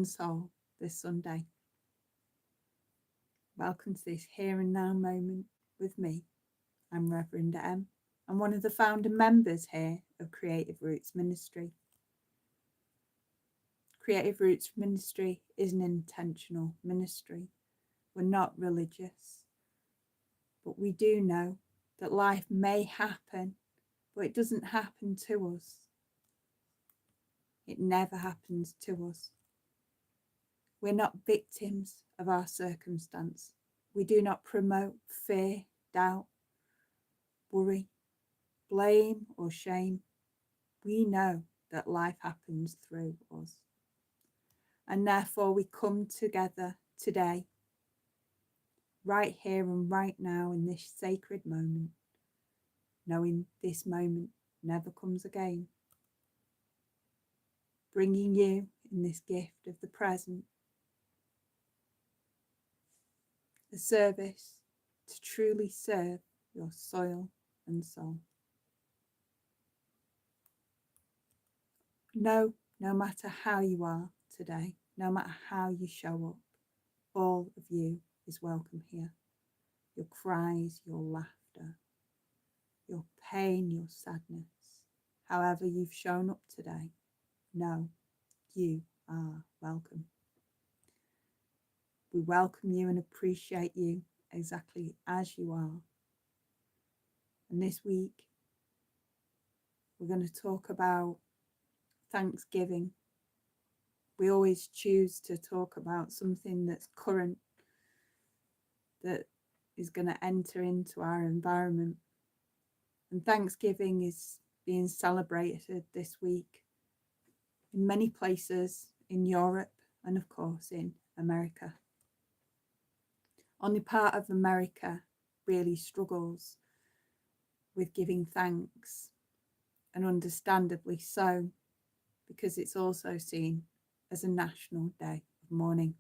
and soul this Sunday. Welcome to this here and now moment with me. I'm Rev Ems. I'm one of the founder members here of Creative Roots Ministry. Creative Roots Ministry is an intentional ministry. We're not religious, but we do know that life may happen, but it doesn't happen to us. It never happens to us. We're not victims of our circumstance. We do not promote fear, doubt, worry, blame, or shame. We know that life happens through us. And therefore we come together today, right here and right now in this sacred moment, knowing this moment never comes again, bringing you in this gift of the present, a service to truly serve your soul and soul. No matter how you are today, no matter how you show up, all of you is welcome here. Your cries, your laughter, your pain, your sadness, however you've shown up today, know you are welcome. We welcome you and appreciate you exactly as you are. And this week, we're going to talk about Thanksgiving. We always choose to talk about something that's current, that is going to enter into our environment. And Thanksgiving is being celebrated this week in many places in Europe and of course in America. Only part of America really struggles with giving thanks, and understandably so, because it's also seen as a national day of mourning.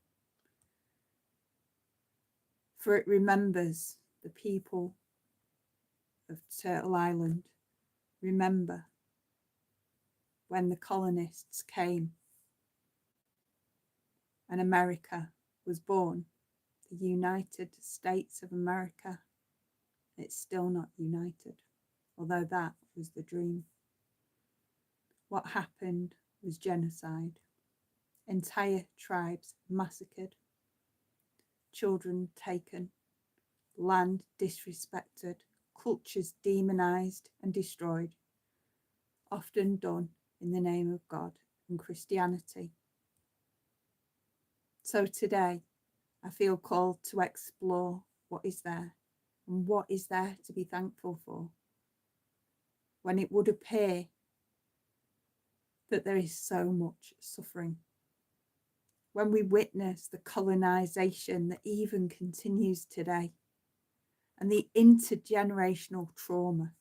For it remembers the people of Turtle Island, remember when the colonists came and America was born, the United States of America. It's still not united, although that was the dream. What happened was genocide. Entire tribes massacred, children taken, land disrespected, cultures demonized and destroyed, often done in the name of God and Christianity. So today, I feel called to explore what is there and what is there to be thankful for, when it would appear that there is so much suffering. When we witness the colonization that even continues today, and the intergenerational trauma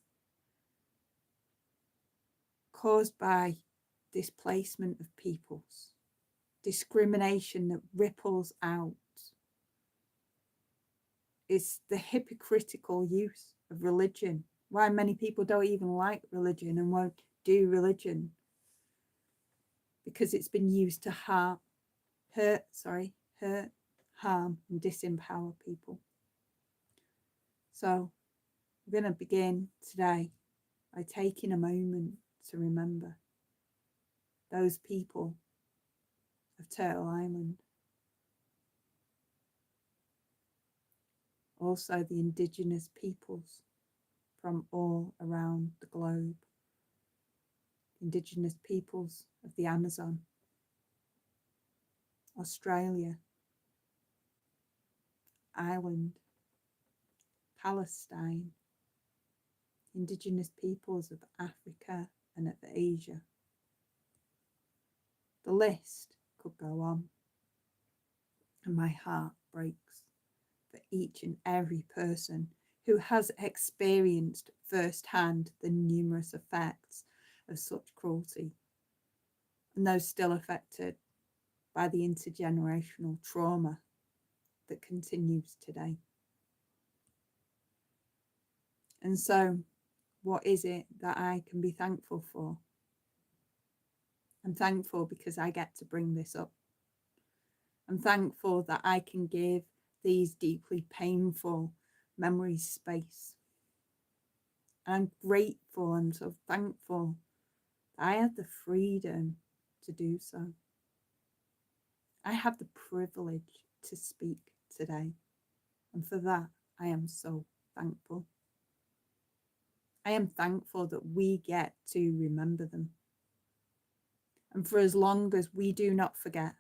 caused by displacement of peoples, discrimination that ripples out, is the hypocritical use of religion. Why many people don't even like religion and won't do religion, because it's been used to hurt, harm and disempower people. So we're going to begin today by taking a moment to remember those people of Turtle Island. Also the indigenous peoples from all around the globe. Indigenous peoples of the Amazon, Australia, Ireland, Palestine, indigenous peoples of Africa and of Asia. The list could go on, and my heart breaks for each and every person who has experienced firsthand the numerous effects of such cruelty, and those still affected by the intergenerational trauma that continues today. And so, what is it that I can be thankful for? I'm thankful because I get to bring this up. I'm thankful that I can give these deeply painful memories space. And I'm grateful and so thankful that I have the freedom to do so. I have the privilege to speak today. And for that, I am so thankful. I am thankful that we get to remember them. And for as long as we do not forget,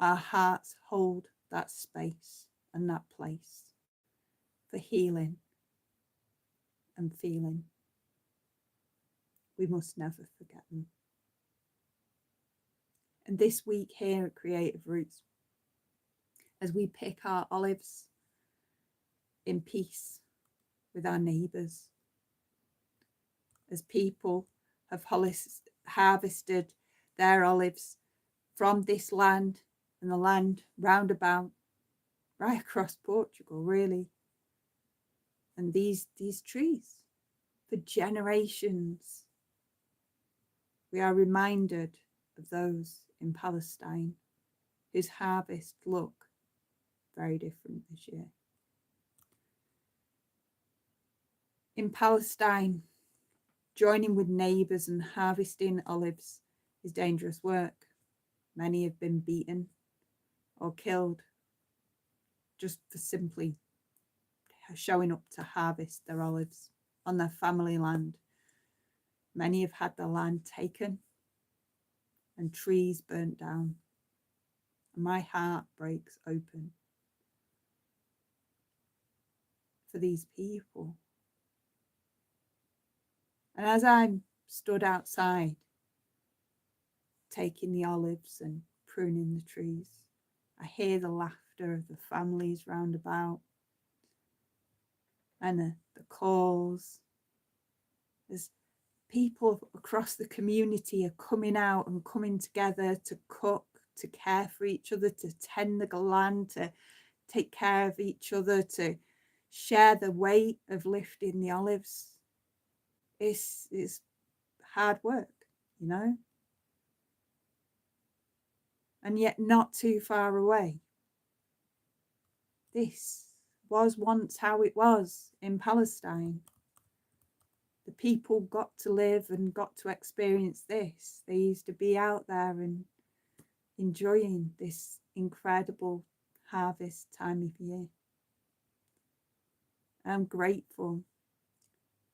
our hearts hold that space and that place for healing and feeling. We must never forget them. And this week here at Creative Roots, as we pick our olives in peace with our neighbours, as people have harvested their olives from this land and the land round about, right across Portugal, really. And these trees, for generations, we are reminded of those in Palestine whose harvest look very different this year. In Palestine, joining with neighbours and harvesting olives is dangerous work. Many have been beaten or killed just for simply showing up to harvest their olives on their family land. Many have had their land taken and trees burnt down. And my heart breaks open for these people. And as I'm stood outside, taking the olives and pruning the trees, I hear the laughter of the families round about and the calls as people across the community are coming out and coming together to cook, to care for each other, to tend the land, to take care of each other, to share the weight of lifting the olives. It's hard work, you know, and yet not too far away. This was once how it was in Palestine. The people got to live and got to experience this. They used to be out there and enjoying this incredible harvest time of year. I'm grateful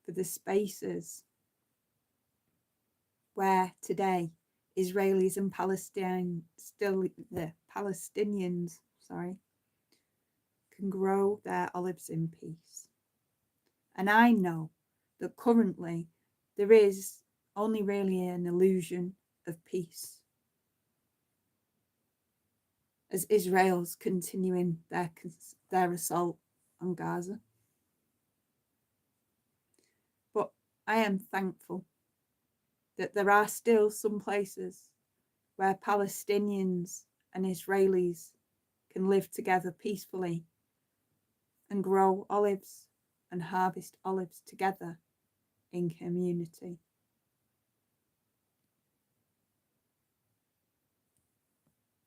for the spaces where today Israelis and Palestinians can grow their olives in peace. And I know that currently there is only really an illusion of peace as Israel's continuing their assault on Gaza. But I am thankful that there are still some places where Palestinians and Israelis can live together peacefully and grow olives and harvest olives together in community.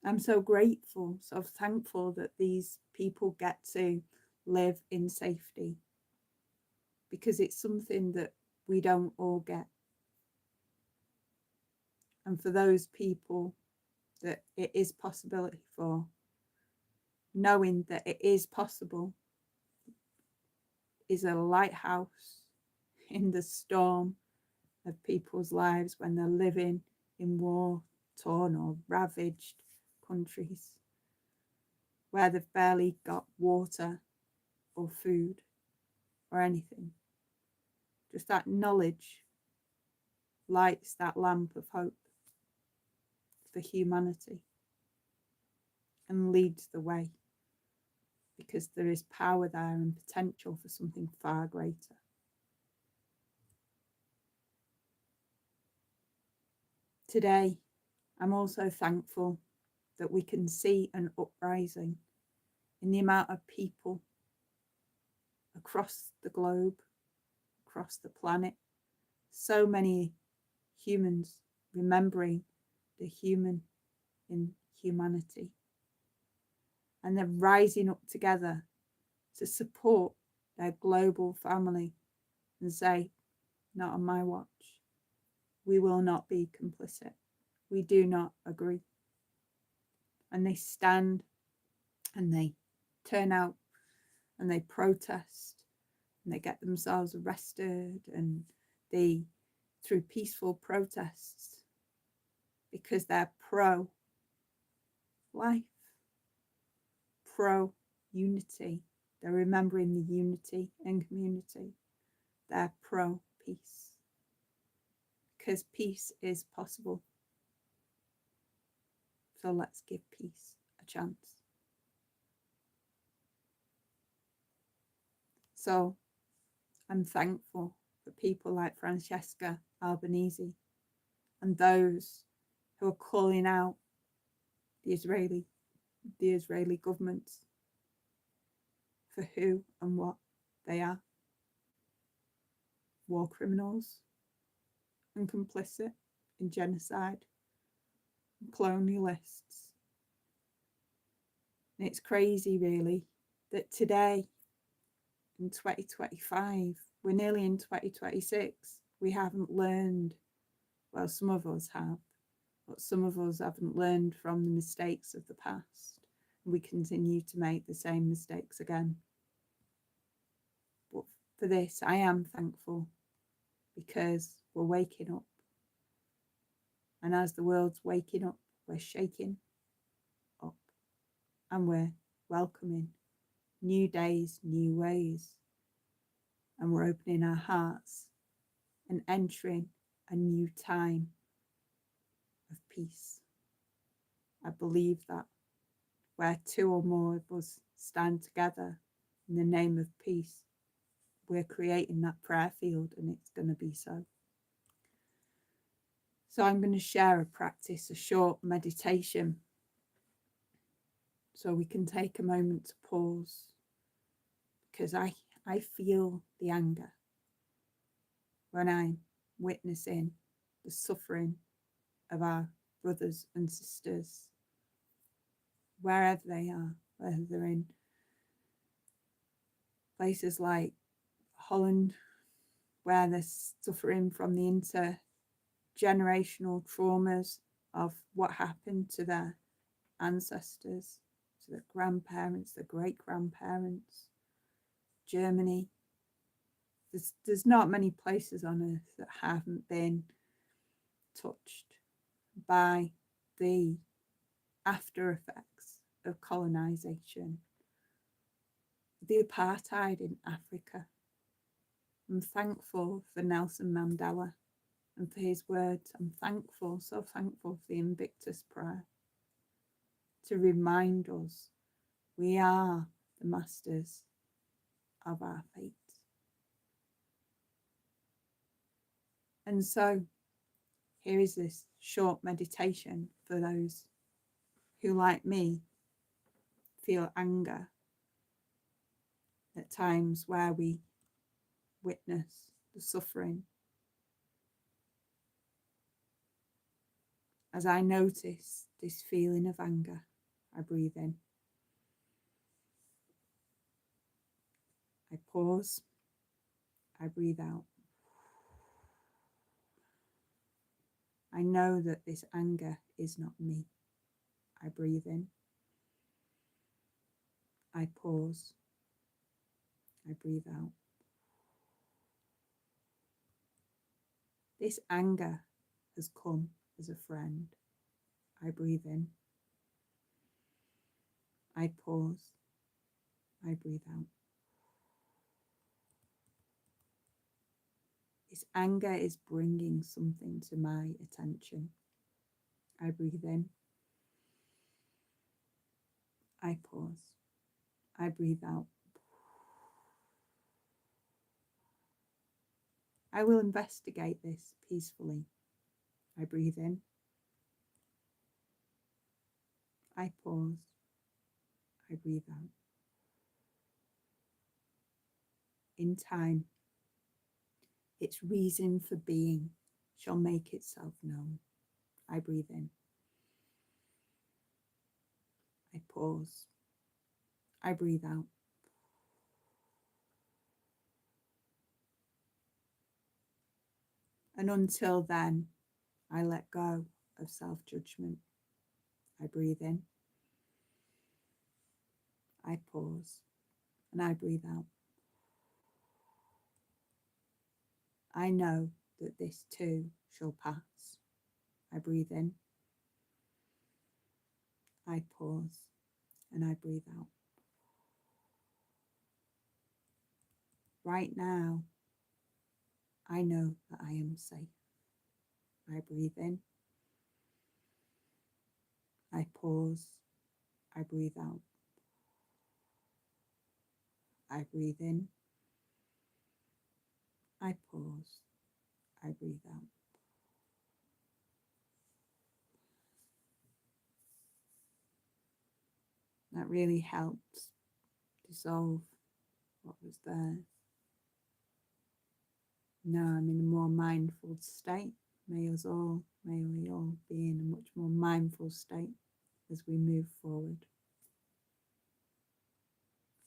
I'm so grateful, so thankful that these people get to live in safety, because it's something that we don't all get. And for those people that it is possibility for, knowing that it is possible is a lighthouse in the storm of people's lives when they're living in war-torn or ravaged countries where they've barely got water or food or anything. Just that knowledge lights that lamp of hope for humanity and leads the way, because there is power there and potential for something far greater. Today, I'm also thankful that we can see an uprising in the amount of people across the globe, across the planet, so many humans remembering the human in humanity and they're rising up together to support their global family and say, not on my watch. We will not be complicit. We do not agree. And they stand and they turn out and they protest and they get themselves arrested, and they, through peaceful protests, because they're pro life, pro unity. They're remembering the unity and community. They're pro peace, because peace is possible. So let's give peace a chance. So I'm thankful for people like Francesca Albanese and those who are calling out the Israeli government for who and what they are. War criminals and complicit in genocide and colonialists. And it's crazy, really, that today in 2025, we're nearly in 2026, we haven't learned, well, some of us have, but some of us haven't learned from the mistakes of the past. And we continue to make the same mistakes again. But for this, I am thankful, because we're waking up. And as the world's waking up, we're shaking up, and we're welcoming new days, new ways. And we're opening our hearts and entering a new time of peace. I believe that where two or more of us stand together in the name of peace, we're creating that prayer field, and it's going to be so. So I'm going to share a practice, a short meditation, so we can take a moment to pause, because I feel the anger when I'm witnessing the suffering of our brothers and sisters, wherever they are, whether they're in places like Holland, where they're suffering from the intergenerational traumas of what happened to their ancestors, to their grandparents, their great-grandparents, Germany. There's not many places on earth that haven't been touched by the after effects of colonization, the apartheid in Africa. I'm thankful for Nelson Mandela and for his words. I'm thankful, so thankful for the Invictus Prayer to remind us we are the masters of our fate. And so here is this short meditation for those who, like me, feel anger at times where we witness the suffering. As I notice this feeling of anger, I breathe in. I pause. I breathe out. I know that this anger is not me. I breathe in. I pause. I breathe out. This anger has come as a friend. I breathe in. I pause. I breathe out. This anger is bringing something to my attention. I breathe in. I pause. I breathe out. I will investigate this peacefully. I breathe in. I pause. I breathe out. In time, its reason for being shall make itself known. I breathe in. I pause. I breathe out. And until then, I let go of self-judgment. I breathe in. I pause. And I breathe out. I know that this too shall pass. I breathe in. I pause. And I breathe out. Right now, I know that I am safe. I breathe in. I pause. I breathe out. I breathe in. I pause. I breathe out. That really helps dissolve what was there. Now I'm in a more mindful state. May we all be in a much more mindful state as we move forward.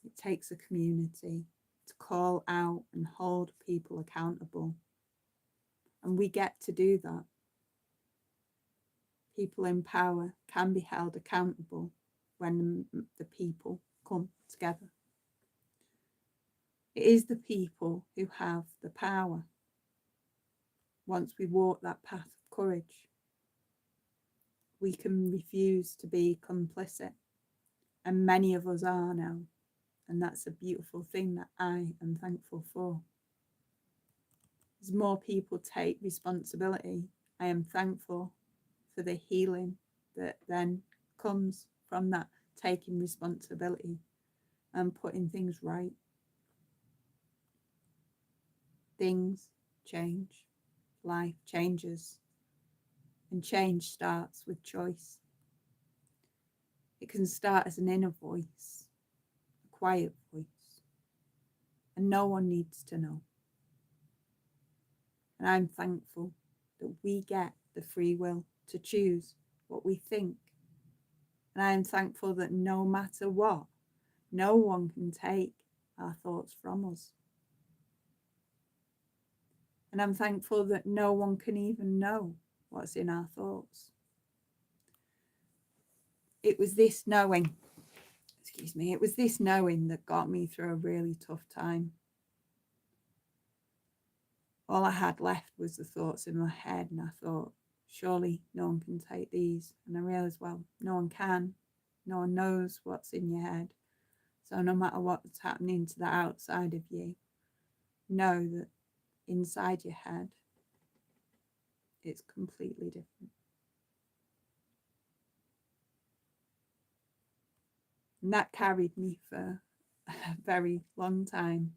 It takes a community to call out and hold people accountable. And we get to do that. People in power can be held accountable when the people come together. It is the people who have the power. Once we walk that path of courage, we can refuse to be complicit. And many of us are now. And that's a beautiful thing that I am thankful for. As more people take responsibility, I am thankful for the healing that then comes from that taking responsibility and putting things right. Things change, life changes, and change starts with choice. It can start as an inner voice, a quiet voice, and no one needs to know. And I'm thankful that we get the free will to choose what we think. And I am thankful that no matter what, no one can take our thoughts from us. And I'm thankful that no one can even know what's in our thoughts. It was this knowing, that got me through a really tough time. All I had left was the thoughts in my head, and I thought, surely no one can take these. And I realised, well, no one can. No one knows what's in your head. So no matter what's happening to the outside of you, know that inside your head, it's completely different. And that carried me for a very long time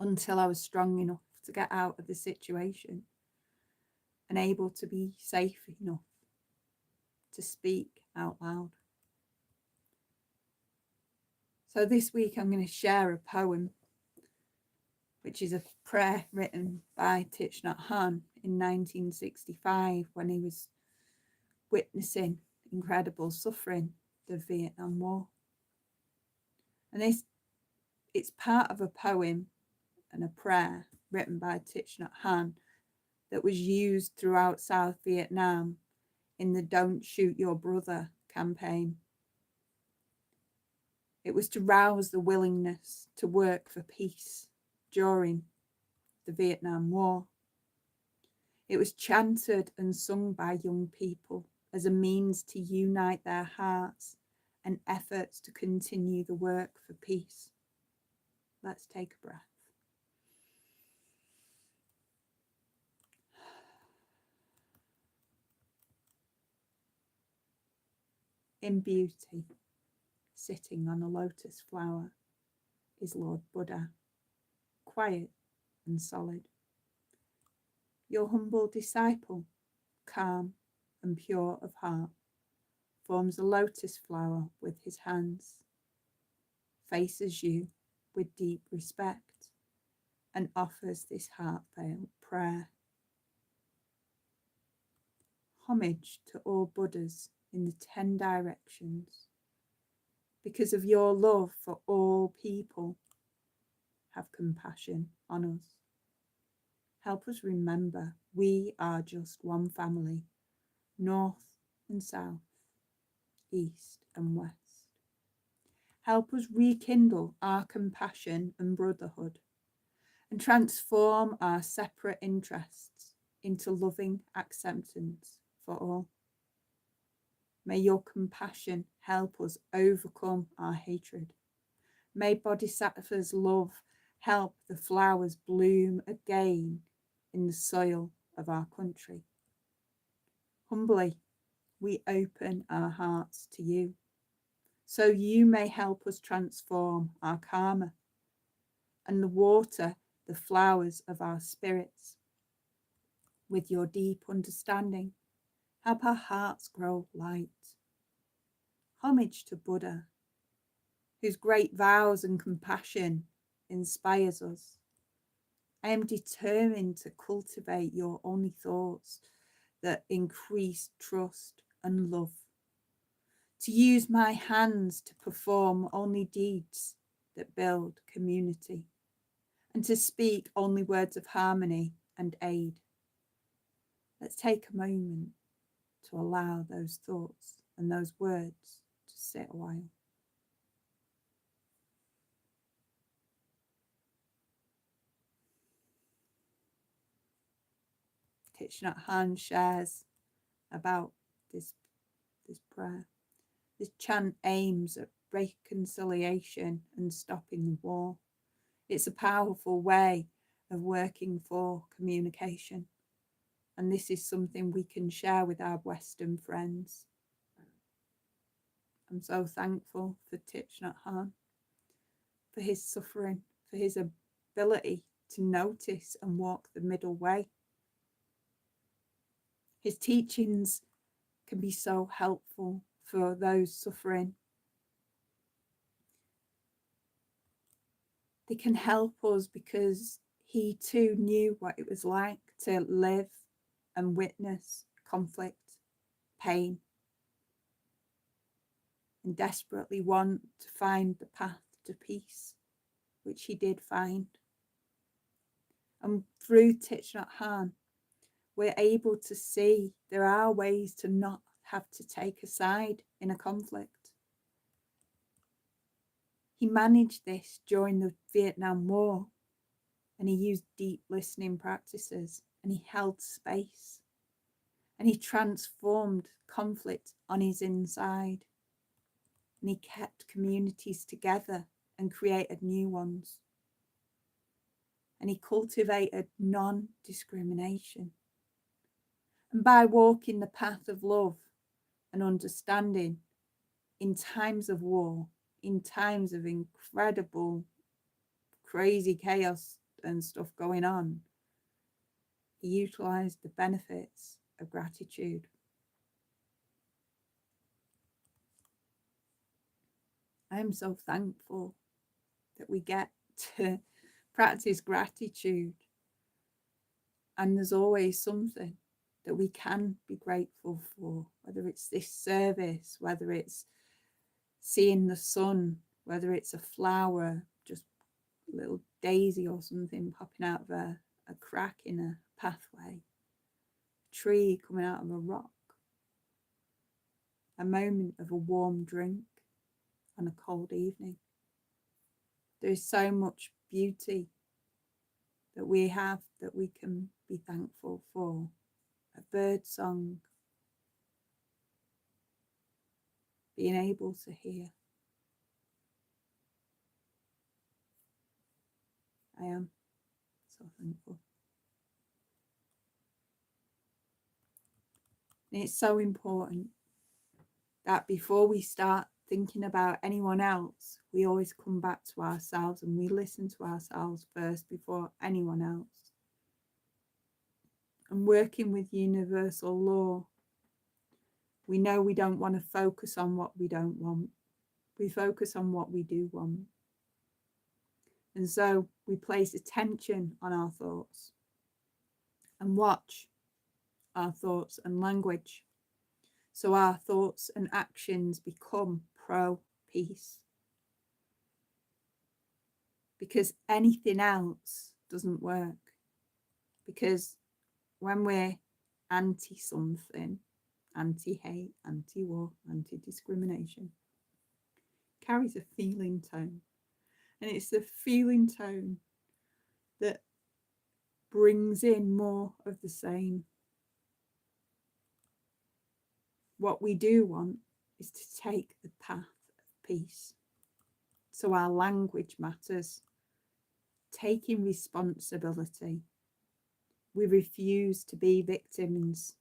until I was strong enough to get out of the situation and able to be safe enough to speak out loud. So this week I'm going to share a poem, which is a prayer written by Thich Nhat Hanh in 1965 when he was witnessing incredible suffering, the Vietnam War. And it's part of a poem and a prayer written by Thich Nhat Hanh that was used throughout South Vietnam in the Don't Shoot Your Brother campaign. It was to rouse the willingness to work for peace during the Vietnam War. It was chanted and sung by young people as a means to unite their hearts and efforts to continue the work for peace. Let's take a breath. In beauty, sitting on a lotus flower, is Lord Buddha, quiet and solid. Your humble disciple, calm and pure of heart, forms a lotus flower with his hands, faces you with deep respect, and offers this heartfelt prayer. Homage to all Buddhas in the 10 directions, because of your love for all people, have compassion on us. Help us remember we are just one family, north and south, east and west. Help us rekindle our compassion and brotherhood and transform our separate interests into loving acceptance for all. May your compassion help us overcome our hatred. May Bodhisattva's love help the flowers bloom again in the soil of our country. Humbly, we open our hearts to you, so you may help us transform our karma and water the flowers of our spirits. With your deep understanding, help our hearts grow light. Homage to Buddha, whose great vows and compassion inspires us. I am determined to cultivate your only thoughts that increase trust and love, to use my hands to perform only deeds that build community, and to speak only words of harmony and aid. Let's take a moment to allow those thoughts and those words to sit a while. Thich Nhat Hanh shares about this prayer. This chant aims at reconciliation and stopping the war. It's a powerful way of working for communication. And this is something we can share with our Western friends. I'm so thankful for Thich Nhat Hanh, for his suffering, for his ability to notice and walk the middle way. His teachings can be so helpful for those suffering. They can help us because he too knew what it was like to live and witness conflict, pain, and desperately want to find the path to peace, which he did find. And through Thich Nhat Hanh, we're able to see there are ways to not have to take a side in a conflict. He managed this during the Vietnam War, and he used deep listening practices, and he held space, and he transformed conflict on his inside, and he kept communities together and created new ones, and he cultivated non-discrimination. And by walking the path of love and understanding in times of war, in times of incredible, crazy chaos and stuff going on, he utilized the benefits of gratitude. I am so thankful that we get to practice gratitude, and there's always something that we can be grateful for, whether it's this service, whether it's seeing the sun, whether it's a flower, just a little daisy or something popping out of a crack in a pathway, a tree coming out of a rock, a moment of a warm drink on a cold evening. There is so much beauty that we have that we can be thankful for. A bird song, being able to hear. I am so thankful. And it's so important that before we start thinking about anyone else, we always come back to ourselves and we listen to ourselves first before anyone else. And working with universal law, we know we don't want to focus on what we don't want. We focus on what we do want. And so we place attention on our thoughts and watch our thoughts and language. So our thoughts and actions become pro peace. Because anything else doesn't work. Because when we're anti something, anti-hate, anti-war, anti-discrimination, carries a feeling tone. And it's the feeling tone that brings in more of the same. What we do want is to take the path of peace. So our language matters. Taking responsibility. We refuse to be victims.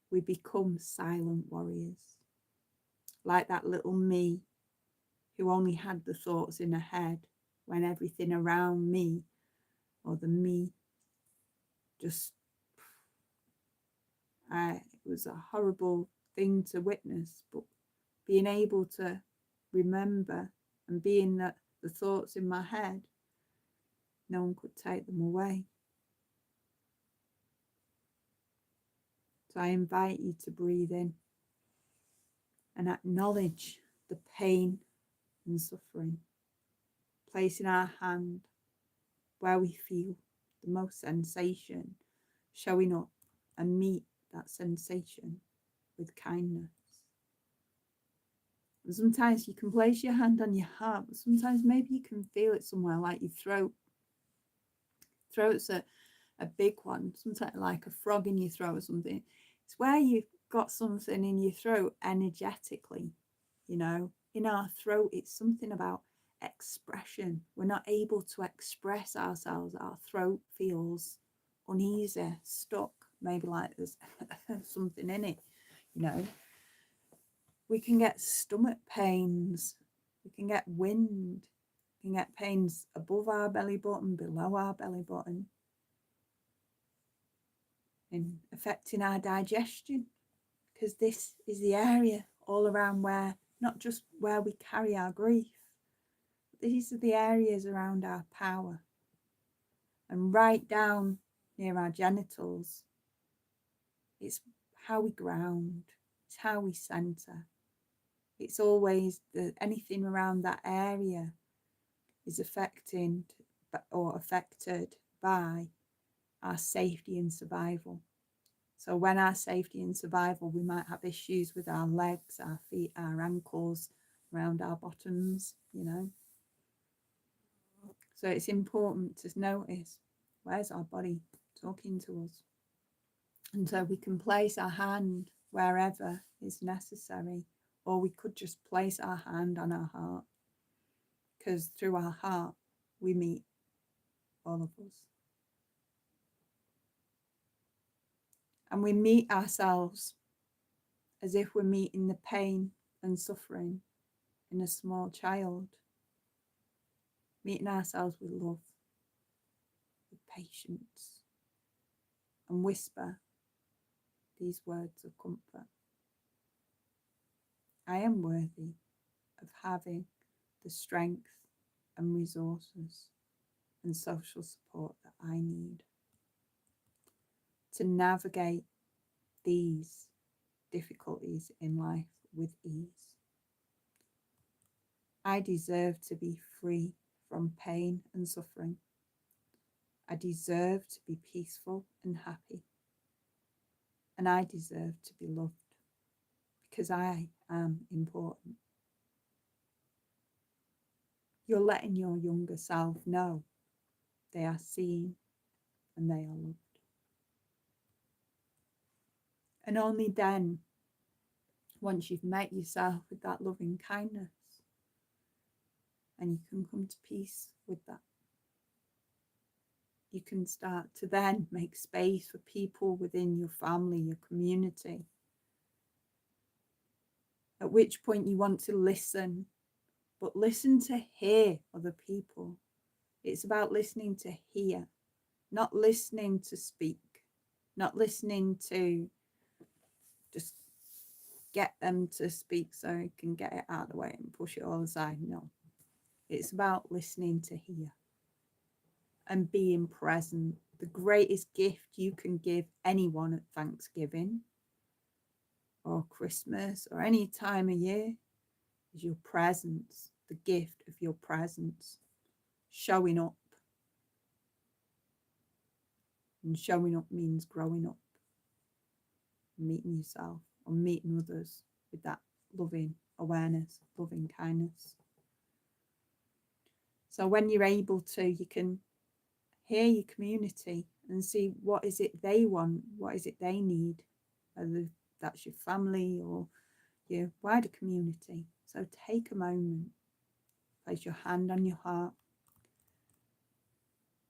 We become silent warriors. Like that little me who only had the thoughts in her head when everything around me, or the me, just, it was a horrible thing to witness, but being able to remember and being that the thoughts in my head, no one could take them away. So I invite you to breathe in and acknowledge the pain and suffering, placing our hand where we feel the most sensation showing up, and meet that sensation with kindness. And sometimes you can place your hand on your heart, but sometimes maybe you can feel it somewhere like your throat. Throat's a big one, sometimes like a frog in your throat or something. It's where you've got something in your throat energetically, you know. In our throat, it's something about expression. We're not able to express ourselves. Our throat feels uneasy, stuck, maybe like there's something in it, you know. We can get stomach pains, we can get wind, we can get pains above our belly button, below our belly button, and affecting our digestion, because this is the area all around where, not just where we carry our grief, but these are the areas around our power. And right down near our genitals, it's how we ground, it's how we center. It's always anything around that area is affected by our safety and survival. So when our safety and survival, we might have issues with our legs, our feet, our ankles, around our bottoms, you know. So it's important to notice, where's our body talking to us? And so we can place our hand wherever is necessary, or we could just place our hand on our heart, because through our heart we meet all of us. And we meet ourselves as if we're meeting the pain and suffering in a small child, meeting ourselves with love, with patience, and whisper these words of comfort. I am worthy of having the strength and resources and social support that I need to navigate these difficulties in life with ease. I deserve to be free from pain and suffering. I deserve to be peaceful and happy. And I deserve to be loved, because I am important. You're letting your younger self know they are seen and they are loved. And only then, once you've met yourself with that loving kindness, and you can come to peace with that, you can start to then make space for people within your family, your community, at which point you want to listen, but listen to hear other people. It's about listening to hear, not listening to speak, not listening to just get them to speak so you can get it out of the way and push it all aside. No, it's about listening to hear and being present. The greatest gift you can give anyone at Thanksgiving or Christmas or any time of year is your presence, the gift of your presence, showing up. And showing up means growing up, meeting yourself or meeting others with that loving awareness, loving kindness. So when you're able to, you can hear your community and see what is it they want, what is it they need, whether that's your family or your wider community. So take a moment, place your hand on your heart,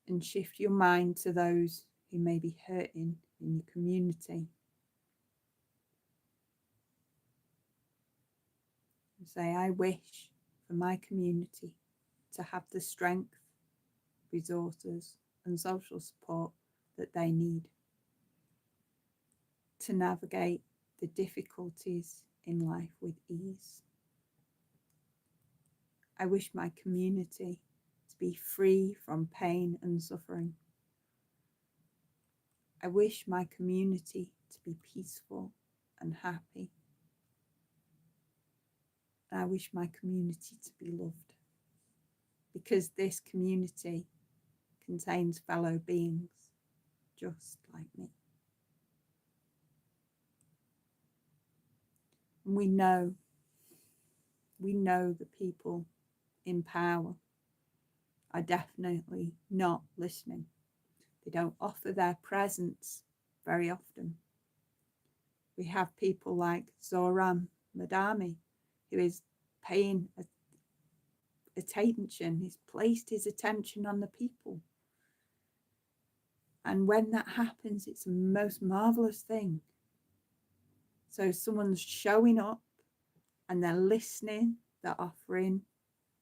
and shift your mind to those who may be hurting in your community. And say, I wish for my community to have the strength, resources, and social support that they need to navigate the difficulties in life with ease. I wish my community to be free from pain and suffering. I wish my community to be peaceful and happy. And I wish my community to be loved, because this community contains fellow beings just like me. And we know the people in power are definitely not listening. They don't offer their presence very often. We have people like Zoran Madami, who is paying attention, he's placed his attention on the people. And when that happens, it's the most marvelous thing. So someone's showing up and they're listening, they're offering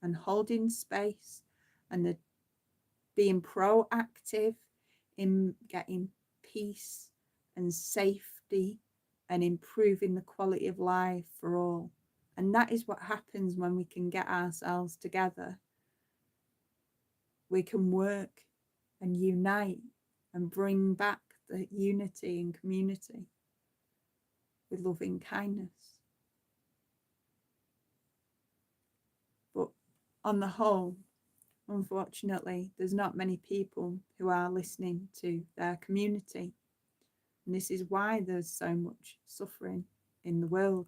and holding space, and they're being proactive in getting peace and safety and improving the quality of life for all. And that is what happens when we can get ourselves together. We can work and unite and bring back the unity and community with loving kindness. But on the whole, unfortunately, there's not many people who are listening to their community. And this is why there's so much suffering in the world.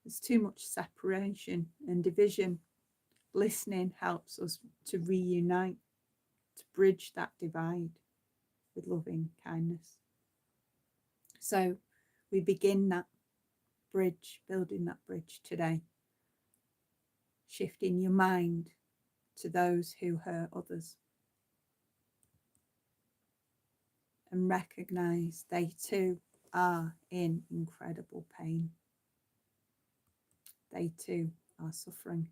There's too much separation and division. Listening helps us to reunite, to bridge that divide with loving kindness. So we begin that bridge, building that bridge today, shifting your mind to those who hurt others, and recognize they too are in incredible pain. They too are suffering.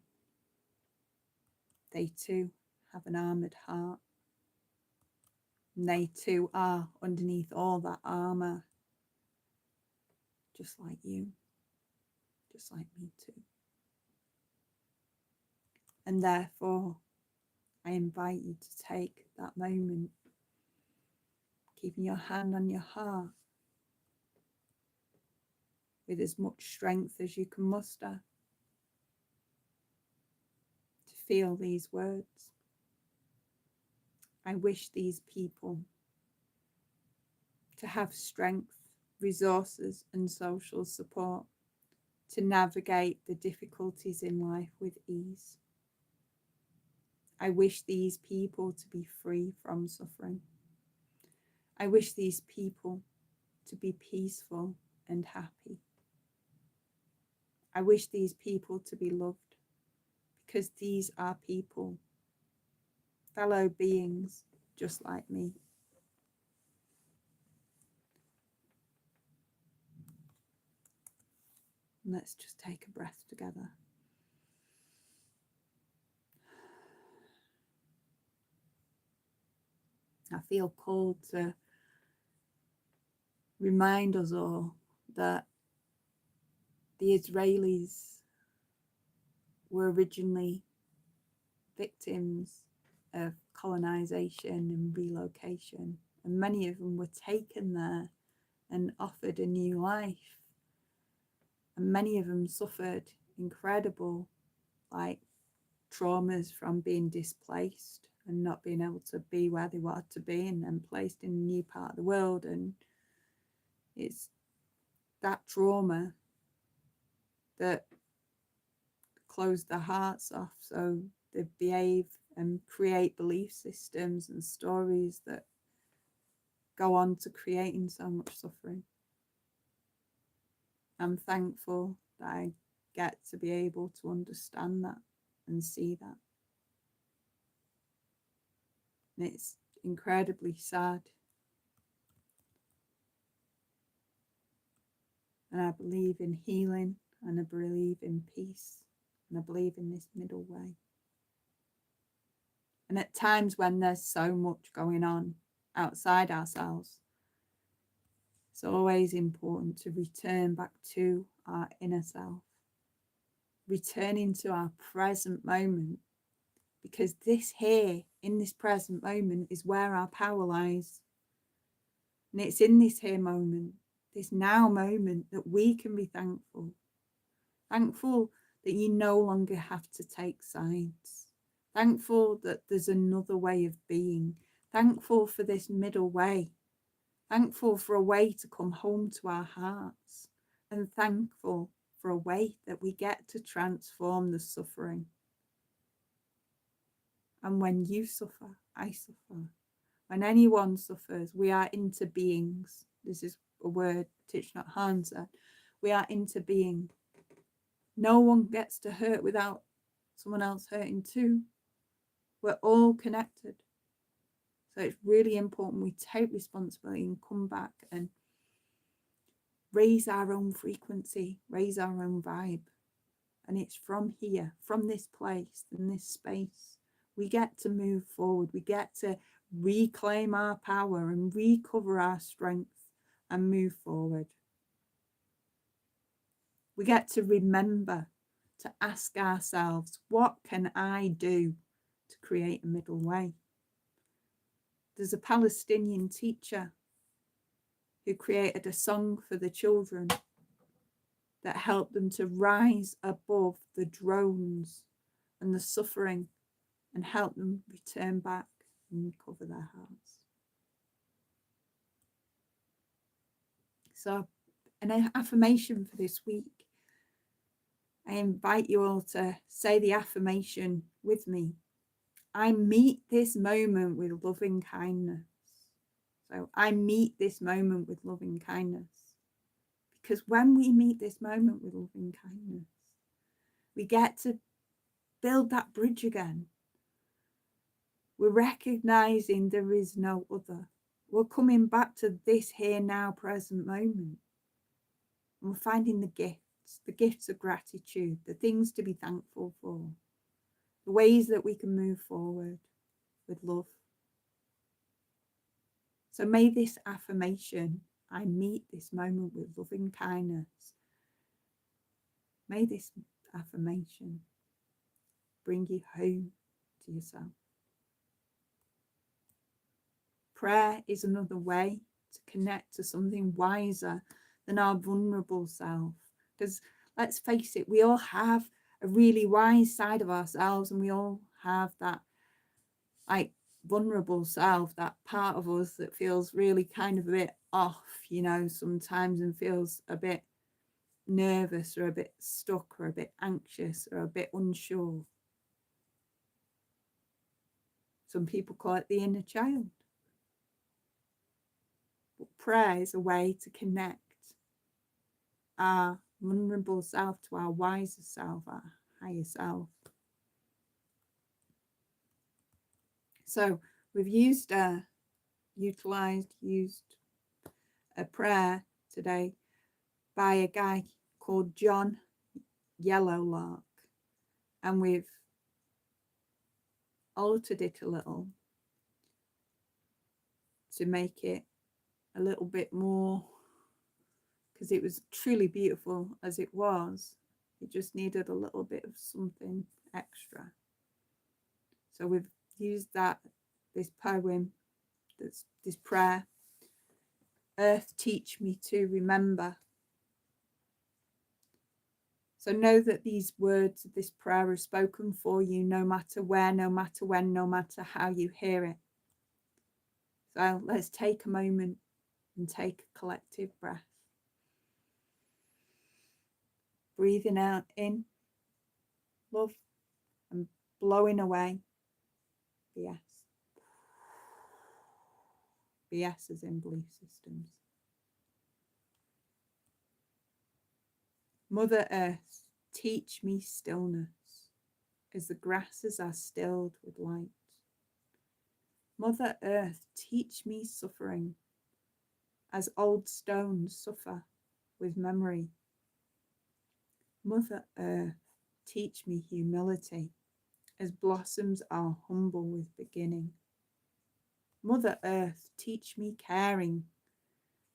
They too have an armoured heart. And they too are underneath all that armour, just like you, just like me too. And therefore, I invite you to take that moment, keeping your hand on your heart with as much strength as you can muster, to feel these words. I wish these people to have strength, resources, and social support to navigate the difficulties in life with ease. I wish these people to be free from suffering. I wish these people to be peaceful and happy. I wish these people to be loved, because these are people, fellow beings just like me. And let's just take a breath together. I feel called to remind us all that the Israelis were originally victims of colonization and relocation, and many of them were taken there and offered a new life, and many of them suffered incredible like traumas from being displaced and not being able to be where they wanted to be, and then placed in a new part of the world. And it's that trauma that closed their hearts off, so they behave and create belief systems and stories that go on to creating so much suffering. I'm thankful that I get to be able to understand that and see that. And it's incredibly sad. And I believe in healing, and I believe in peace, and I believe in this middle way. And at times when there's so much going on outside ourselves, it's always important to return back to our inner self, returning to our present moment, because this here, in this present moment, is where our power lies. And it's in this here moment, this now moment, that we can be thankful. Thankful that you no longer have to take sides. Thankful that there's another way of being. Thankful for this middle way. Thankful for a way to come home to our hearts. And thankful for a way that we get to transform the suffering. And when you suffer, I suffer. When anyone suffers, we are interbeings. This is a word Thich Nhat Hanh said. We are interbeing. No one gets to hurt without someone else hurting too. We're all connected. So it's really important we take responsibility and come back and raise our own frequency, raise our own vibe. And it's from here, from this place, in this space, we get to move forward. We get to reclaim our power and recover our strength and move forward. We get to remember to ask ourselves, what can I do to create a middle way? There's a Palestinian teacher who created a song for the children that helped them to rise above the drones and the suffering and help them return back and recover their hearts. So, an affirmation for this week. I invite you all to say the affirmation with me. I meet this moment with loving kindness. So I meet this moment with loving kindness. Because when we meet this moment with loving kindness, we get to build that bridge again. We're recognizing there is no other. We're coming back to this here, now, present moment. And we're finding the gifts of gratitude, the things to be thankful for, the ways that we can move forward with love. So may this affirmation, I meet this moment with loving kindness, may this affirmation bring you home to yourself. Prayer is another way to connect to something wiser than our vulnerable self. Because let's face it, we all have a really wise side of ourselves, and we all have that like vulnerable self, that part of us that feels really kind of a bit off, you know, sometimes, and feels a bit nervous or a bit stuck or a bit anxious or a bit unsure. Some people call it the inner child. But prayer is a way to connect our vulnerable self to our wiser self, our higher self. So we've used a prayer today by a guy called John Yellowlark, and we've altered it a little to make it a little bit more, because it was truly beautiful as it was. It just needed a little bit of something extra. So we've used this poem, this prayer. Earth, teach me to remember. So know that these words of this prayer are spoken for you, no matter where, no matter when, no matter how you hear it. So let's take a moment and take a collective breath. Breathing out in love and blowing away BS. BS as in belief systems. Mother Earth, teach me stillness as the grasses are stilled with light. Mother Earth, teach me suffering as old stones suffer with memory. Mother Earth, teach me humility as blossoms are humble with beginning. Mother Earth, teach me caring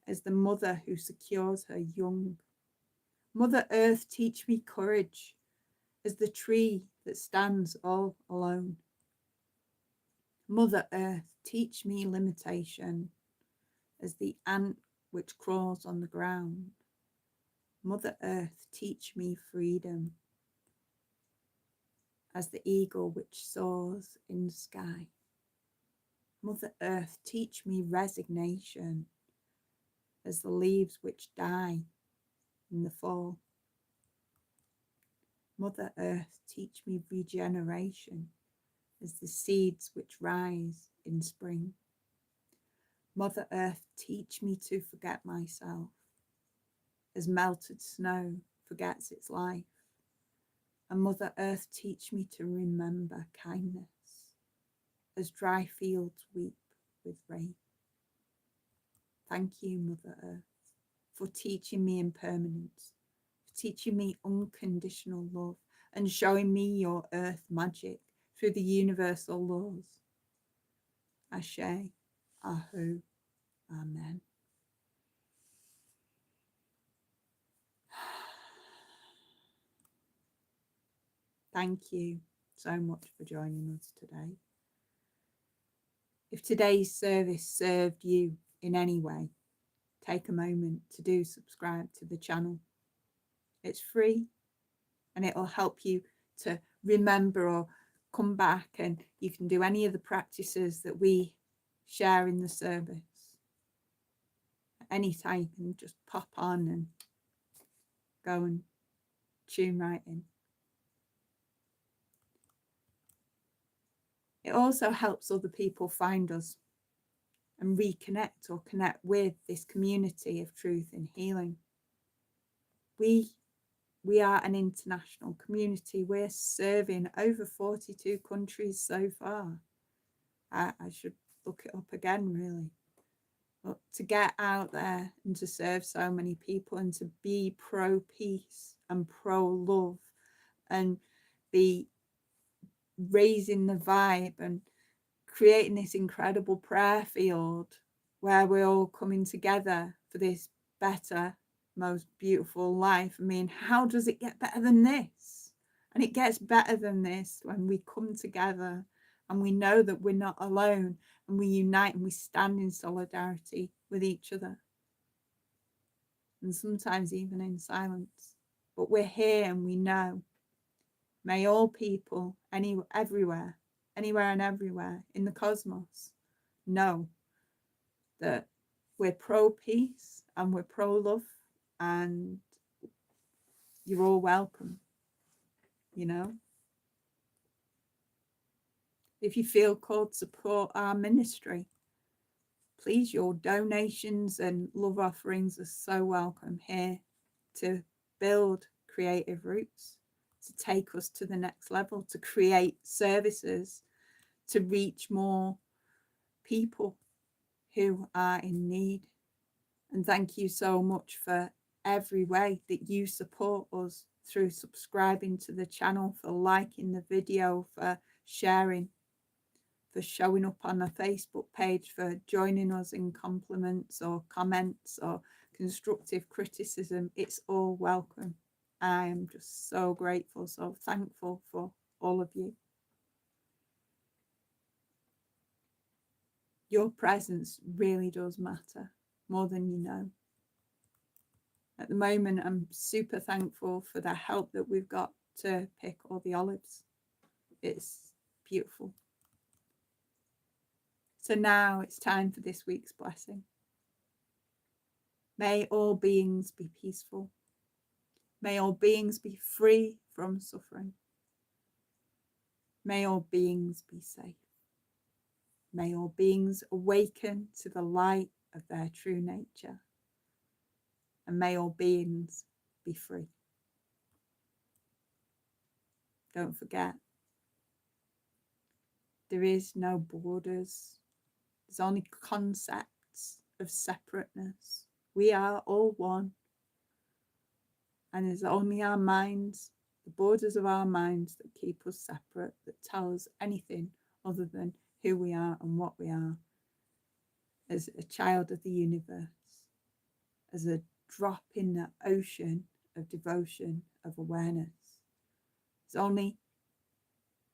as the mother who secures her young. Mother Earth, teach me courage as the tree that stands all alone. Mother Earth, teach me limitation as the ant which crawls on the ground. Mother Earth, teach me freedom as the eagle which soars in the sky. Mother Earth, teach me resignation as the leaves which die in the fall. Mother Earth, teach me regeneration as the seeds which rise in spring. Mother Earth, teach me to forget myself as melted snow forgets its life. And Mother Earth, teach me to remember kindness as dry fields weep with rain. Thank you, Mother Earth, for teaching me impermanence, for teaching me unconditional love and showing me your earth magic through the universal laws. Ashe, Ahu, Amen. Thank you so much for joining us today. If today's service served you in any way, take a moment to do subscribe to the channel. It's free and it'll help you to remember or come back, and you can do any of the practices that we share in the service. At any time you can just pop on and go and tune right in. It also helps other people find us and reconnect or connect with this community of truth and healing. We are an international community. We're serving over 42 countries so far. I should look it up again, really. But to get out there and to serve so many people and to be pro-peace and pro-love and be raising the vibe and creating this incredible prayer field where we're all coming together for this better, most beautiful life. I mean, how does it get better than this? And it gets better than this when we come together and we know that we're not alone, and we unite and we stand in solidarity with each other, and sometimes even in silence. But we're here and we know. May all people everywhere and everywhere in the cosmos know that we're pro-peace and we're pro-love, and you're all welcome, you know. If you feel called to support our ministry, please, your donations and love offerings are so welcome here to build creative roots, to take us to the next level, to create services, to reach more people who are in need. And thank you so much for every way that you support us, through subscribing to the channel, for liking the video, for sharing, for showing up on a Facebook page, for joining us in compliments or comments or constructive criticism. It's all welcome. I am just so grateful, so thankful for all of you. Your presence really does matter, more than you know. At the moment, I'm super thankful for the help that we've got to pick all the olives. It's beautiful. So now it's time for this week's blessing. May all beings be peaceful. May all beings be free from suffering. May all beings be safe. May all beings awaken to the light of their true nature. And may all beings be free. Don't forget, there is no borders. There's only concepts of separateness. We are all one. And it's only our minds, the borders of our minds, that keep us separate, that tell us anything other than who we are and what we are as a child of the universe, as a drop in the ocean of devotion, of awareness. It's only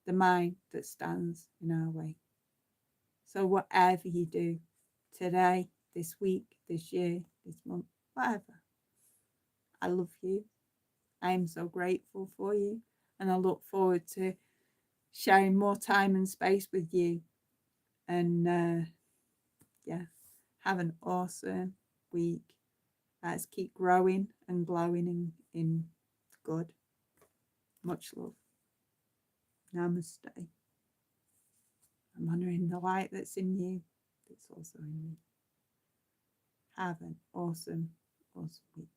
the mind that stands in our way. So whatever you do today, this week, this year, this month, whatever, I love you. I am so grateful for you, and I look forward to sharing more time and space with you. And yeah, have an awesome week. Let's keep growing and glowing in good. Much love. Namaste. I'm honouring the light that's in you, that's also in me. Have an awesome, awesome week.